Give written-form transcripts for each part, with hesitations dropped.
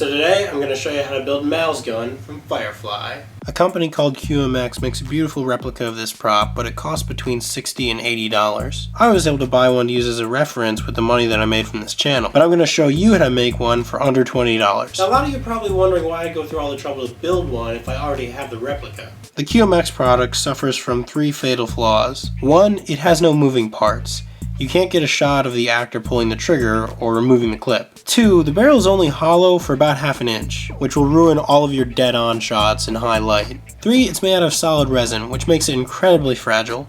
So today I'm going to show you how to build Mal's gun from Firefly. A company called QMX makes a beautiful replica of this prop, but it costs between $60 and $80. I was able to buy one to use as a reference with the money that I made from this channel, but I'm going to show you how to make one for under $20. Now a lot of you are probably wondering why I go through all the trouble to build one if I already have the replica. The QMX product suffers from 3 fatal flaws. 1, it has no moving parts. You can't get a shot of the actor pulling the trigger or removing the clip. 2, the barrel is only hollow for about half an inch, which will ruin all of your dead-on shots in high light. 3, it's made out of solid resin, which makes it incredibly fragile.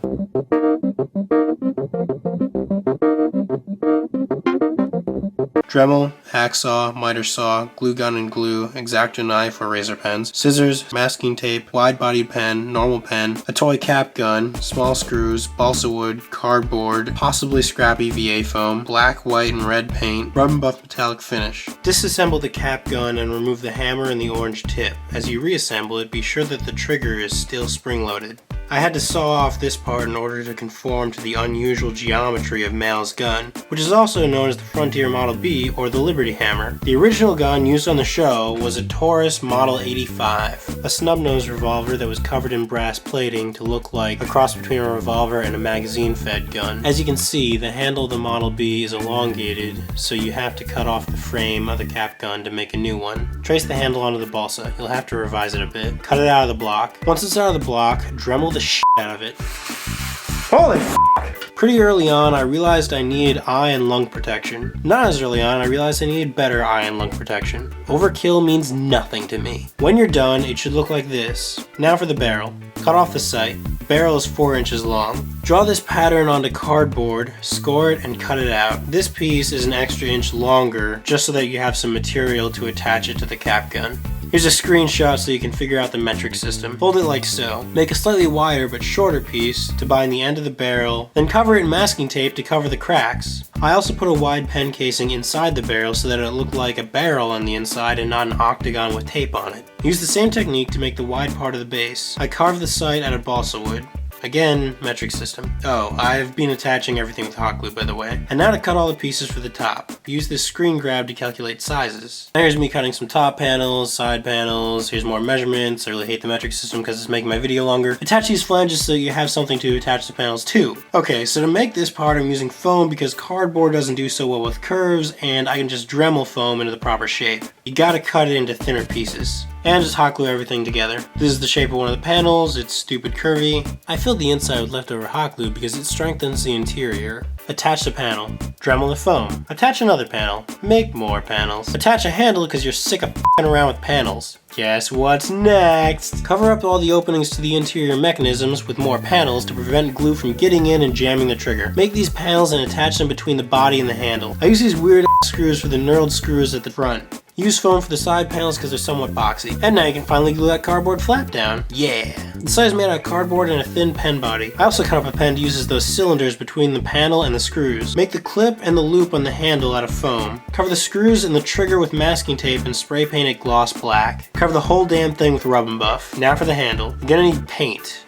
Dremel, hacksaw, miter saw, glue gun and glue, X-Acto knife or razor pens, scissors, masking tape, wide-bodied pen, normal pen, a toy cap gun, small screws, balsa wood, cardboard, possibly scrap EVA foam, black, white, and red paint, rub and buff metallic finish. Disassemble the cap gun and remove the hammer and the orange tip. As you reassemble it, be sure that the trigger is still spring-loaded. I had to saw off this part in order to conform to the unusual geometry of Mal's gun, which is also known as the Frontier Model B or the Liberty Hammer. The original gun used on the show was a Taurus Model 85, a snub-nosed revolver that was covered in brass plating to look like a cross between a revolver and a magazine-fed gun. As you can see, the handle of the Model B is elongated, so you have to cut off the frame of the cap gun to make a new one. Trace the handle onto the balsa. You'll have to revise it a bit. Cut it out of the block. Once it's out of the block, Dremel the shit out of it. Holy f***! Pretty early on, I realized I needed eye and lung protection. Not as early on, I realized I needed better eye and lung protection. Overkill means nothing to me. When you're done, it should look like this. Now for the barrel. Cut off the sight. The barrel is 4 inches long. Draw this pattern onto cardboard, score it, and cut it out. This piece is an extra inch longer, just so that you have some material to attach it to the cap gun. Here's a screenshot so you can figure out the metric system. Fold it like so. Make a slightly wider but shorter piece to bind the end of the barrel, then cover it in masking tape to cover the cracks. I also put a wide pen casing inside the barrel so that it looked like a barrel on the inside and not an octagon with tape on it. Use the same technique to make the wide part of the base. I carved the sight out of balsa wood. Again, metric system. Oh, I've been attaching everything with hot glue, by the way. And now to cut all the pieces for the top. Use this screen grab to calculate sizes. Now here's me cutting some top panels, side panels, here's more measurements. I really hate the metric system because it's making my video longer. Attach these flanges so you have something to attach the panels to. Okay, so to make this part I'm using foam because cardboard doesn't do so well with curves, and I can just Dremel foam into the proper shape. You gotta cut it into thinner pieces. And just hot glue everything together. This is the shape of one of the panels, it's stupid curvy. I filled the inside with leftover hot glue because it strengthens the interior. Attach the panel. Dremel the foam. Attach another panel. Make more panels. Attach a handle because you're sick of f***ing around with panels. Guess what's next? Cover up all the openings to the interior mechanisms with more panels to prevent glue from getting in and jamming the trigger. Make these panels and attach them between the body and the handle. I use these weird screws for the knurled screws at the front. Use foam for the side panels because they're somewhat boxy. And now you can finally glue that cardboard flap down. Yeah! The side is made out of cardboard and a thin pen body. I also cut up a pen to use as those cylinders between the panel and the screws. Make the clip and the loop on the handle out of foam. Cover the screws and the trigger with masking tape and spray paint it gloss black. Cover the whole damn thing with rub and buff. Now for the handle. You're gonna need paint.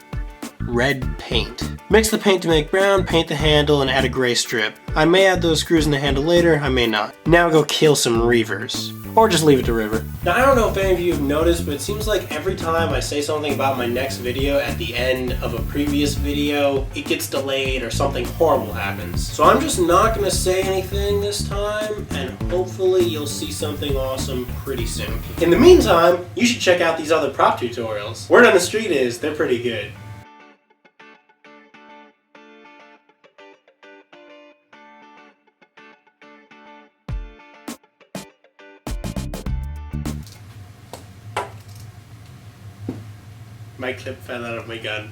Red paint. Mix the paint to make brown, paint the handle, and add a gray strip. I may add those screws in the handle later, I may not. Now go kill some reavers. Or just leave it to River. Now I don't know if any of you have noticed, but it seems like every time I say something about my next video at the end of a previous video, it gets delayed or something horrible happens. So I'm just not gonna say anything this time, and hopefully you'll see something awesome pretty soon. In the meantime, you should check out these other prop tutorials. Word on the street is, they're pretty good. My clip fell out of my gun.